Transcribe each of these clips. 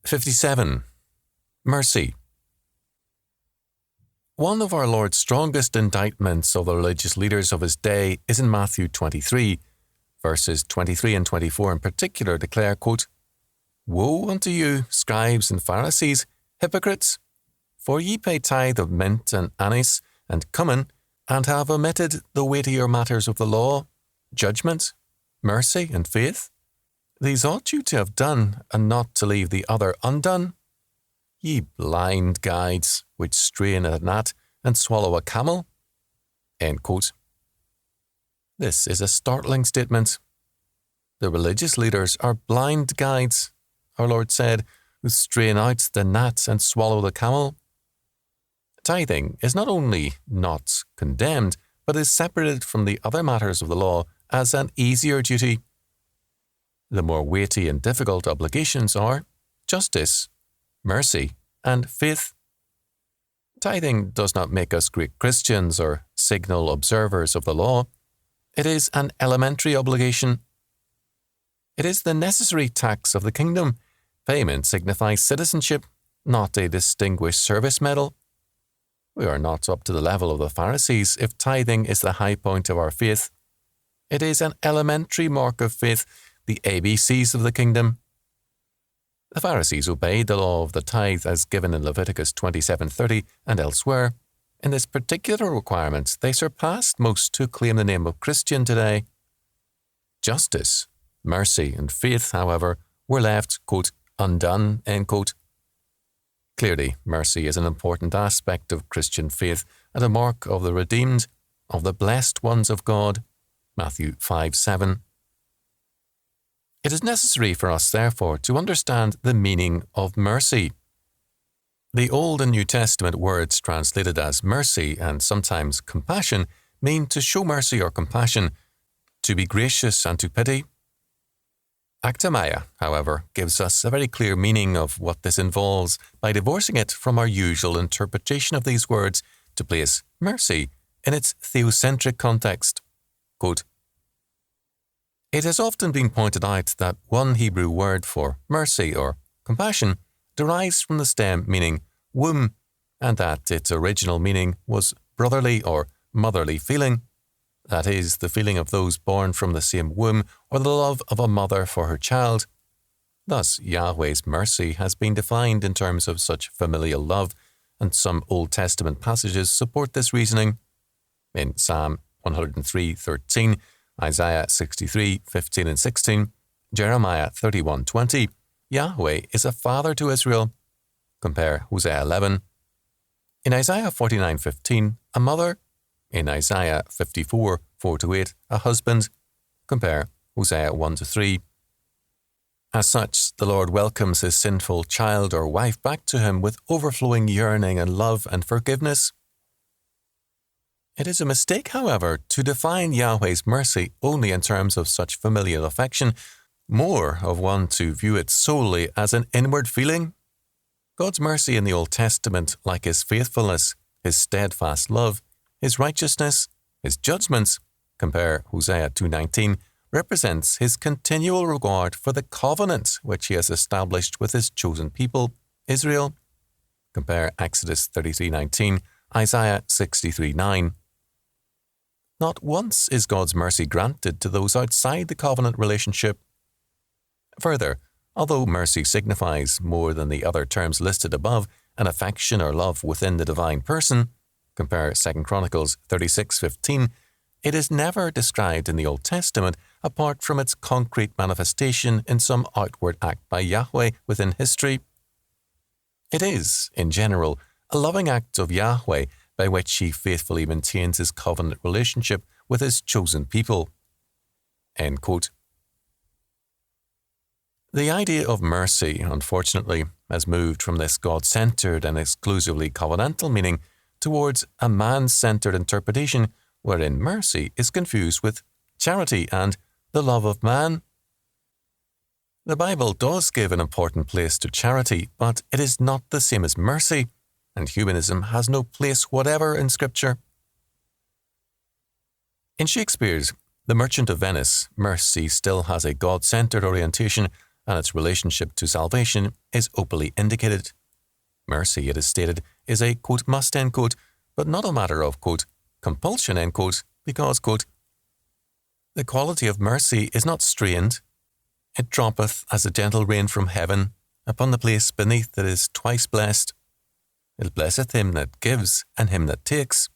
57. Mercy. One of our Lord's strongest indictments of the religious leaders of his day is in Matthew 23. Verses 23 and 24 in particular declare, quote, "Woe unto you, scribes and Pharisees, hypocrites! For ye pay tithe of mint and anise and cummin, and have omitted the weightier matters of the law, judgment, mercy, and faith. These ought you to have done, and not to leave the other undone. Ye blind guides, which strain at a gnat and swallow a camel." End quote. This is a startling statement. The religious leaders are blind guides, our Lord said, who strain out the gnat and swallow the camel. Tithing is not only not condemned, but is separated from the other matters of the law as an easier duty. The more weighty and difficult obligations are justice, mercy, and faith. Tithing does not make us great Christians or signal observers of the law. It is an elementary obligation. It is the necessary tax of the kingdom. Payment signifies citizenship, not a distinguished service medal. We are not up to the level of the Pharisees if tithing is the high point of our faith. It is an elementary mark of faith, the ABCs of the kingdom. The Pharisees obeyed the law of the tithe as given in Leviticus 27:30 and elsewhere. In this particular requirement, they surpassed most who claim the name of Christian today. Justice, mercy, and faith, however, were left, quote, undone, end quote. Clearly, mercy is an important aspect of Christian faith and a mark of the redeemed, of the blessed ones of God. Matthew 5:7. It is necessary for us, therefore, to understand the meaning of mercy. The Old and New Testament words translated as mercy and sometimes compassion mean to show mercy or compassion, to be gracious and to pity. Actamaya, however, gives us a very clear meaning of what this involves by divorcing it from our usual interpretation of these words to place mercy in its theocentric context. Quote, "It has often been pointed out that one Hebrew word for mercy or compassion derives from the stem meaning womb, and that its original meaning was brotherly or motherly feeling. That is, the feeling of those born from the same womb or the love of a mother for her child. Thus, Yahweh's mercy has been defined in terms of such familial love, and some Old Testament passages support this reasoning. In Psalm 103:13, Isaiah 63:15 and 16, Jeremiah 31:20, Yahweh is a father to Israel. Compare Hosea 11. In Isaiah 49:15, a mother. In Isaiah 54:4-8, a husband. Compare Hosea 1-3. As such, the Lord welcomes his sinful child or wife back to him with overflowing yearning and love and forgiveness. It is a mistake, however, to define Yahweh's mercy only in terms of such familial affection, more of one to view it solely as an inward feeling. God's mercy in the Old Testament, like his faithfulness, his steadfast love, his righteousness, his judgments, compare Hosea 2:19, represents his continual regard for the covenant which he has established with his chosen people, Israel. Compare Exodus 33:19, Isaiah 63:9. Not once is God's mercy granted to those outside the covenant relationship. Further, although mercy signifies more than the other terms listed above, an affection or love within the divine person, compare 2 Chronicles 36:15, it is never described in the Old Testament apart from its concrete manifestation in some outward act by Yahweh within history. It is, in general, a loving act of Yahweh by which he faithfully maintains his covenant relationship with his chosen people. End quote. The idea of mercy, unfortunately, has moved from this God-centered and exclusively covenantal meaning towards a man-centered interpretation wherein mercy is confused with charity and the love of man. The Bible does give an important place to charity, but it is not the same as mercy, and humanism has no place whatever in Scripture. In Shakespeare's The Merchant of Venice, mercy still has a God-centered orientation, and its relationship to salvation is openly indicated. Mercy, it is stated, is a, quote, must, end quote, but not a matter of, quote, compulsion, end quote, because, quote, the quality of mercy is not strained. It droppeth as a gentle rain from heaven upon the place beneath that is twice blessed. It blesseth him that gives and him that takes.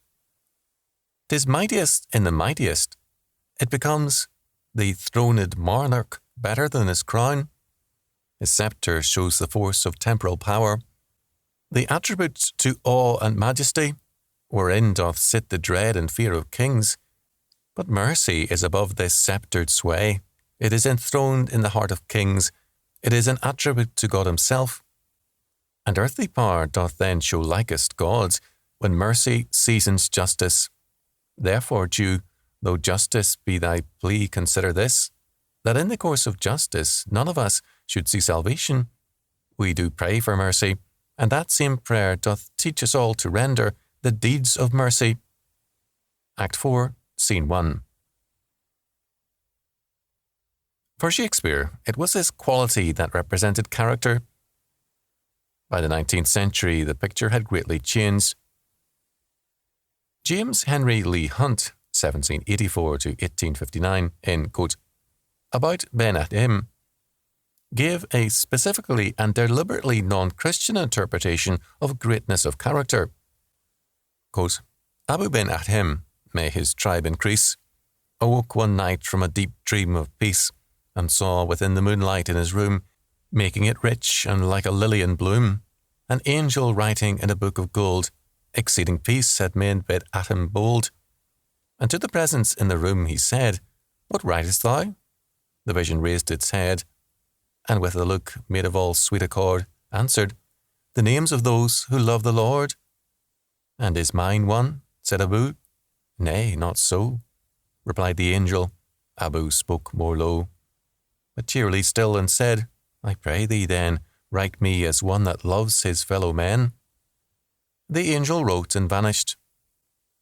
'Tis mightiest in the mightiest. It becomes the throned monarch better than his crown. His sceptre shows the force of temporal power, the attributes to awe and majesty, wherein doth sit the dread and fear of kings. But mercy is above this sceptred sway. It is enthroned in the heart of kings. It is an attribute to God himself. And earthly power doth then show likest God's, when mercy seasons justice. Therefore, Jew, though justice be thy plea, consider this, that in the course of justice none of us should see salvation. We do pray for mercy, and that same prayer doth teach us all to render the deeds of mercy. Act 4, Scene 1. For Shakespeare, it was this quality that represented character. By the 19th century, the picture had greatly changed. James Henry Leigh Hunt, 1784 to 1859, in, quote, About Ben Adhem, gave a specifically and deliberately non-Christian interpretation of greatness of character. Quote, Abu Ben Adhem, may his tribe increase, awoke one night from a deep dream of peace, and saw within the moonlight in his room, making it rich and like a lily in bloom, an angel writing in a book of gold, exceeding peace had made Ben Adhem bold. And to the presence in the room he said, What writest thou? The vision raised its head, and with a look made of all sweet accord, answered, The names of those who love the Lord. And is mine one? Said Abu. Nay, not so, replied the angel. Abu spoke more low, but cheerily still, and said, I pray thee then, write me as one that loves his fellow men. The angel wrote and vanished.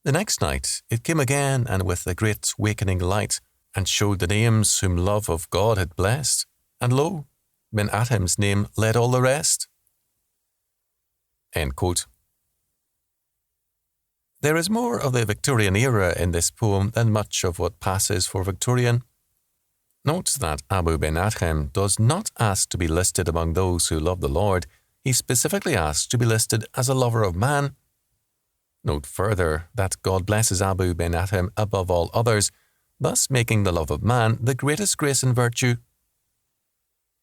The next night it came again, and with a great wakening light, and showed the names whom love of God had blessed, and lo, Ben Adhem's name led all the rest. End quote. There is more of the Victorian era in this poem than much of what passes for Victorian. Note that Abu Ben Adhem does not ask to be listed among those who love the Lord. He specifically asks to be listed as a lover of man. Note further that God blesses Abu Ben Adhem above all others, thus making the love of man the greatest grace and virtue.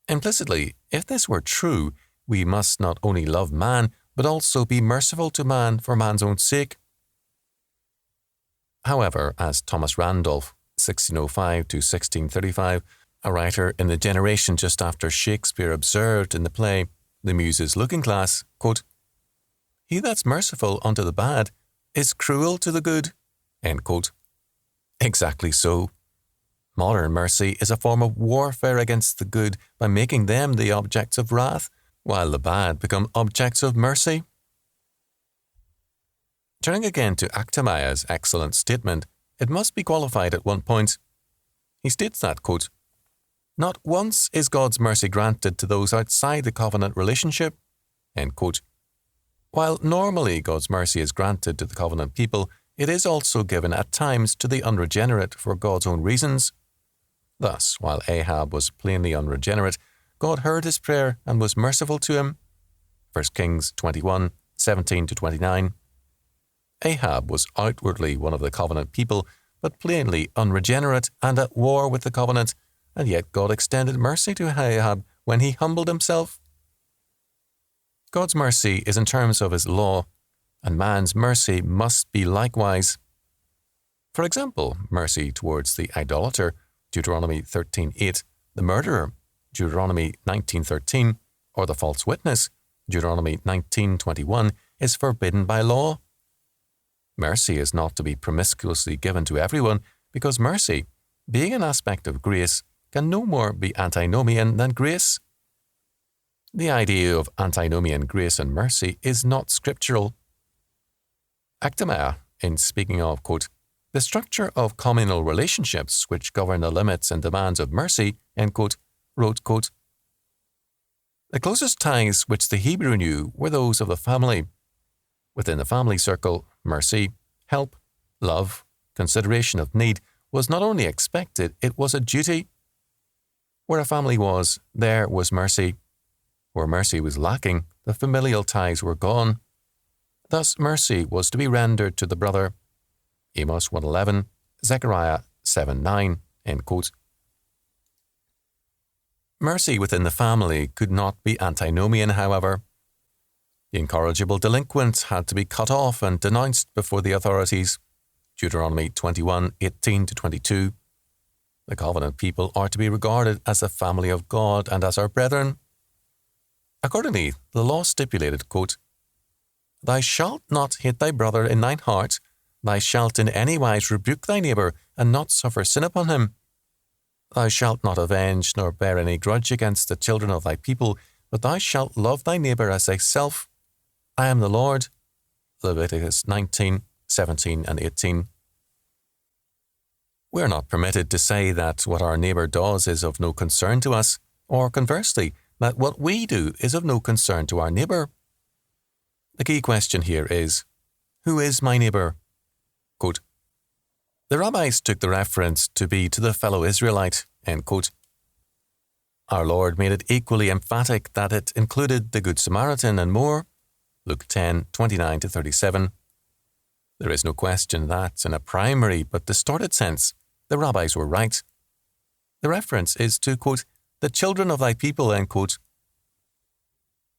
Implicitly, if this were true, we must not only love man, but also be merciful to man for man's own sake. However, as Thomas Randolph, 1605 to 1635, a writer in the generation just after Shakespeare, observed in the play The Muses' Looking Glass, quote, He that's merciful unto the bad is cruel to the good. End quote. Exactly so. Modern mercy is a form of warfare against the good by making them the objects of wrath, while the bad become objects of mercy. Turning again to Actamaya's excellent statement, it must be qualified at one point. He states that, quote, Not once is God's mercy granted to those outside the covenant relationship. End quote. While normally God's mercy is granted to the covenant people, it is also given at times to the unregenerate for God's own reasons. Thus, while Ahab was plainly unregenerate, God heard his prayer and was merciful to him. 1 Kings 21, 17 to 29. Ahab was outwardly one of the covenant people, but plainly unregenerate and at war with the covenant, and yet God extended mercy to Ahab when he humbled himself. God's mercy is in terms of his law, and man's mercy must be likewise. For example, mercy towards the idolater, Deuteronomy 13:8, the murderer, Deuteronomy 19:13, or the false witness, Deuteronomy 19:21, is forbidden by law. Mercy is not to be promiscuously given to everyone, because mercy, being an aspect of grace, can no more be antinomian than grace. The idea of antinomian grace and mercy is not scriptural. Actamaya, in speaking of, quote, the structure of communal relationships which govern the limits and demands of mercy, end quote, wrote, quote, The closest ties which the Hebrew knew were those of the family. Within the family circle, mercy, help, love, consideration of need was not only expected, it was a duty. Where a family was, there was mercy. Where mercy was lacking, the familial ties were gone. Thus mercy was to be rendered to the brother. Amos 1:11, Zechariah 7:9, end quote. Mercy within the family could not be antinomian, however. The incorrigible delinquent had to be cut off and denounced before the authorities. Deuteronomy 21:18-22. The covenant people are to be regarded as the family of God and as our brethren. Accordingly, the law stipulated, quote, "Thou shalt not hate thy brother in thine heart, thou shalt in any wise rebuke thy neighbour, and not suffer sin upon him. Thou shalt not avenge nor bear any grudge against the children of thy people, but thou shalt love thy neighbour as thyself. I am the Lord." Leviticus 19:17 and 18. We are not permitted to say that what our neighbour does is of no concern to us, or conversely, that what we do is of no concern to our neighbour. The key question here is, who is my neighbour? Quote, "The rabbis took the reference to be to the fellow Israelite," end quote. Our Lord made it equally emphatic that it included the Good Samaritan and more. Luke 10:29-37. There is no question that, in a primary but distorted sense, the rabbis were right. The reference is to, quote, "the children of thy people," end quote.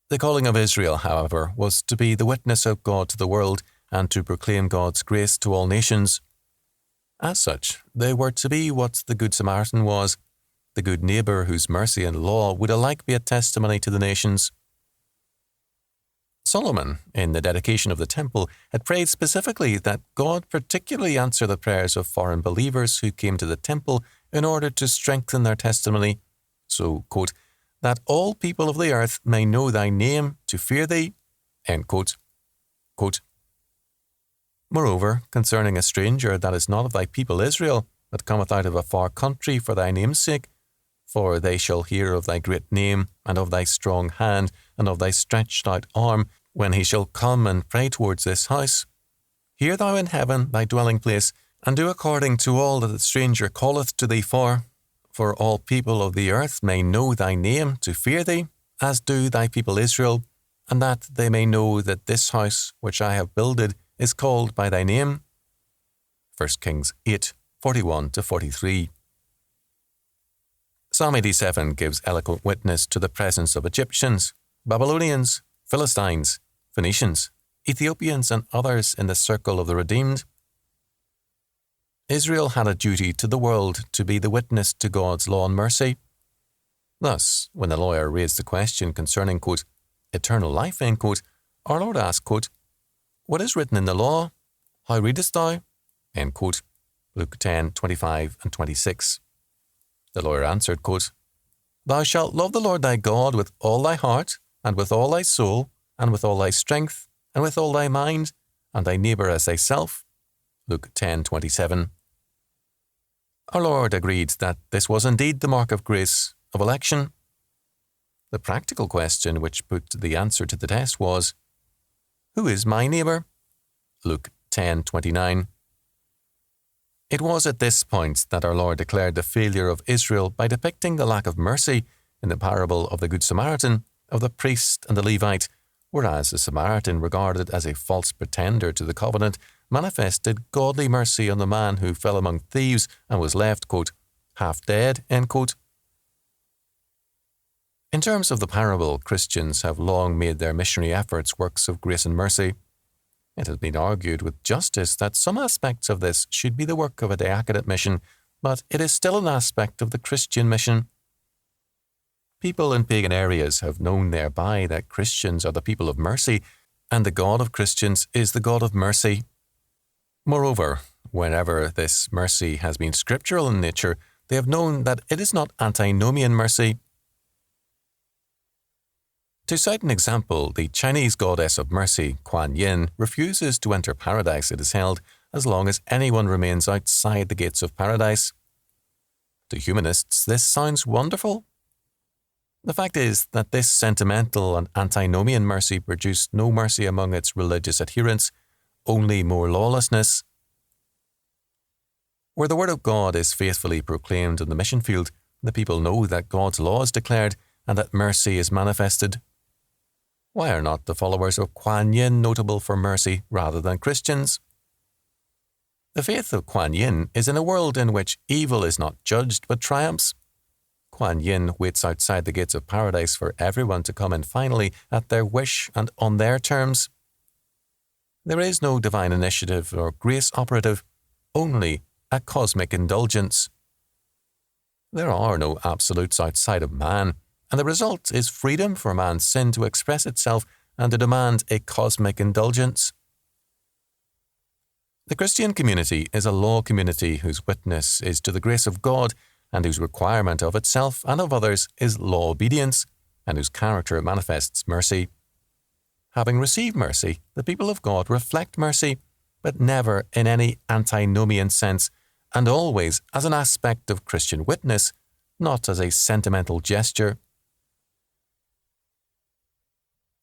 The calling of Israel, however, was to be the witness of God to the world and to proclaim God's grace to all nations. As such, they were to be what the Good Samaritan was, the good neighbour whose mercy and law would alike be a testimony to the nations. Solomon, in the dedication of the temple, had prayed specifically that God particularly answer the prayers of foreign believers who came to the temple in order to strengthen their testimony. So, quote, "that all people of the earth may know thy name, to fear thee," end quote. Quote, "Moreover, concerning a stranger that is not of thy people Israel, that cometh out of a far country for thy name's sake, for they shall hear of thy great name, and of thy strong hand, and of thy stretched out arm, when he shall come and pray towards this house. Hear thou in heaven thy dwelling place, and do according to all that the stranger calleth to thee for all people of the earth may know thy name, to fear thee, as do thy people Israel, and that they may know that this house which I have builded is called by thy name." 1 Kings 8:41-43. Psalm 87 gives eloquent witness to the presence of Egyptians, Babylonians, Philistines, Phoenicians, Ethiopians, and others in the circle of the redeemed. Israel had a duty to the world to be the witness to God's law and mercy. Thus, when the lawyer raised the question concerning, quote, "eternal life," end quote, our Lord asked, quote, "What is written in the law? How readest thou?" End quote. Luke 10:25-26. The lawyer answered, quote, "Thou shalt love the Lord thy God with all thy heart, and with all thy soul, and with all thy strength, and with all thy mind, and thy neighbour as thyself." Luke 10:27. Our Lord agreed that this was indeed the mark of grace, of election. The practical question which put the answer to the test was, who is my neighbour? Luke 10:29. It was at this point that our Lord declared the failure of Israel by depicting the lack of mercy in the parable of the Good Samaritan, of the priest and the Levite, whereas the Samaritan, regarded as a false pretender to the covenant, manifested godly mercy on the man who fell among thieves and was left, quote, "half dead," end quote. In terms of the parable, Christians have long made their missionary efforts works of grace and mercy. It has been argued with justice that some aspects of this should be the work of a diaconate mission, but it is still an aspect of the Christian mission. People in pagan areas have known thereby that Christians are the people of mercy, and the God of Christians is the God of mercy. Moreover, whenever this mercy has been scriptural in nature, they have known that it is not antinomian mercy. To cite an example, the Chinese goddess of mercy, Kwan-yin, refuses to enter paradise, it is held, as long as anyone remains outside the gates of paradise. To humanists, this sounds wonderful. The fact is that this sentimental and antinomian mercy produced no mercy among its religious adherents, only more lawlessness. Where the word of God is faithfully proclaimed in the mission field, the people know that God's law is declared and that mercy is manifested. Why are not the followers of Kwan-yin notable for mercy rather than Christians? The faith of Kwan-yin is in a world in which evil is not judged but triumphs. Kwan-yin waits outside the gates of paradise for everyone to come in finally at their wish and on their terms. There is no divine initiative or grace operative, only a cosmic indulgence. There are no absolutes outside of man, and the result is freedom for man's sin to express itself and to demand a cosmic indulgence. The Christian community is a law community whose witness is to the grace of God and whose requirement of itself and of others is law obedience, and whose character manifests mercy. Having received mercy, the people of God reflect mercy, but never in any antinomian sense, and always as an aspect of Christian witness, not as a sentimental gesture.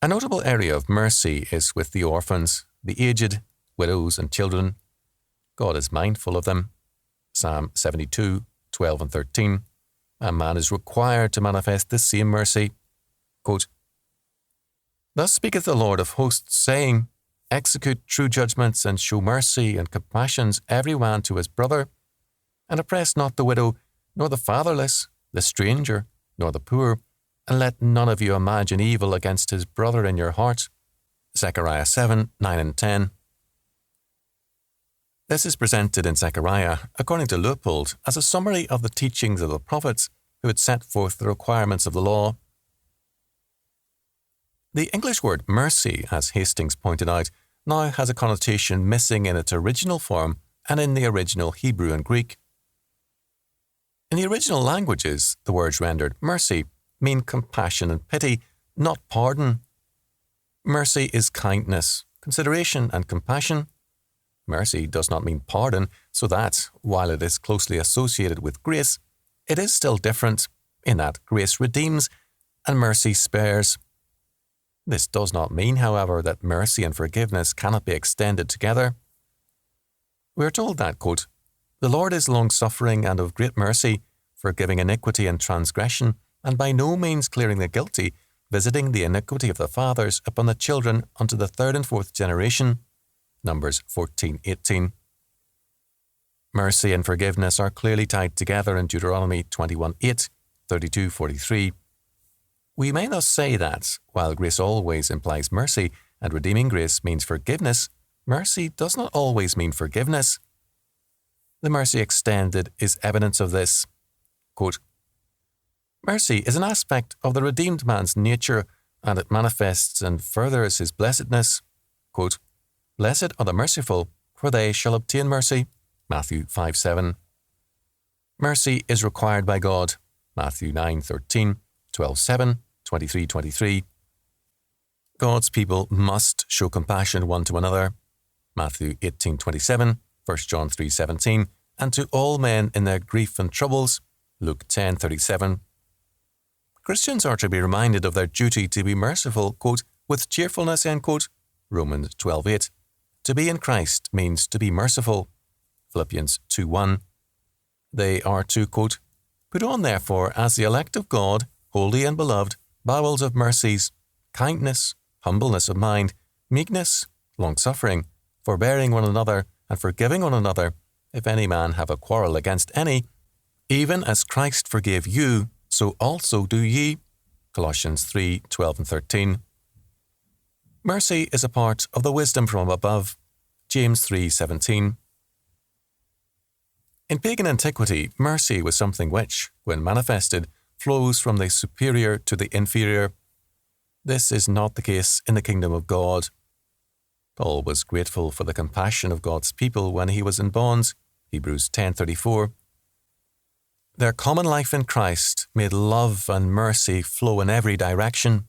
A notable area of mercy is with the orphans, the aged, widows and children. God is mindful of them. Psalm 72, 12 and 13. A man is required to manifest the same mercy. Quote, "Thus speaketh the Lord of hosts, saying, Execute true judgments and show mercy and compassions every one to his brother, and oppress not the widow, nor the fatherless, the stranger, nor the poor, and let none of you imagine evil against his brother in your heart." Zechariah 7, 9 and 10. This is presented in Zechariah, according to Leopold, as a summary of the teachings of the prophets who had set forth the requirements of the law. The English word mercy, as Hastings pointed out, now has a connotation missing in its original form and in the original Hebrew and Greek. In the original languages, the words rendered mercy mean compassion and pity, not pardon. Mercy is kindness, consideration and compassion. Mercy does not mean pardon, so that, while it is closely associated with grace, it is still different, in that grace redeems and mercy spares. This does not mean, however, that mercy and forgiveness cannot be extended together. We are told that, quote, "The Lord is long-suffering and of great mercy, forgiving iniquity and transgression, and by no means clearing the guilty, visiting the iniquity of the fathers upon the children unto the third and fourth generation." Numbers 14:18. Mercy and forgiveness are clearly tied together in Deuteronomy 21:8, 32:43. We may thus say that, while grace always implies mercy and redeeming grace means forgiveness, mercy does not always mean forgiveness. The mercy extended is evidence of this. Quote, "Mercy is an aspect of the redeemed man's nature, and it manifests and furthers his blessedness." Quote, "Blessed are the merciful, for they shall obtain mercy." Matthew 5:7. Mercy is required by God. Matthew 9:13, 12:7, 23:23. God's people must show compassion one to another. Matthew 18:27, 1 John 3:17, and to all men in their grief and troubles. Luke 10:37. Christians are to be reminded of their duty to be merciful, quote, "with cheerfulness," end quote. Romans 12:8. To be in Christ means to be merciful. Philippians 2:1. They are to, quote, "Put on therefore as the elect of God, holy and beloved, bowels of mercies, kindness, humbleness of mind, meekness, long-suffering, forbearing one another, and forgiving one another, if any man have a quarrel against any, even as Christ forgave you, so also do ye." Colossians 3:12 and 13. Mercy is a part of the wisdom from above. James 3:17. In pagan antiquity, mercy was something which, when manifested, flows from the superior to the inferior. This is not the case in the kingdom of God. Paul was grateful for the compassion of God's people when he was in bonds. Hebrews 10:34. Their common life in Christ made love and mercy flow in every direction.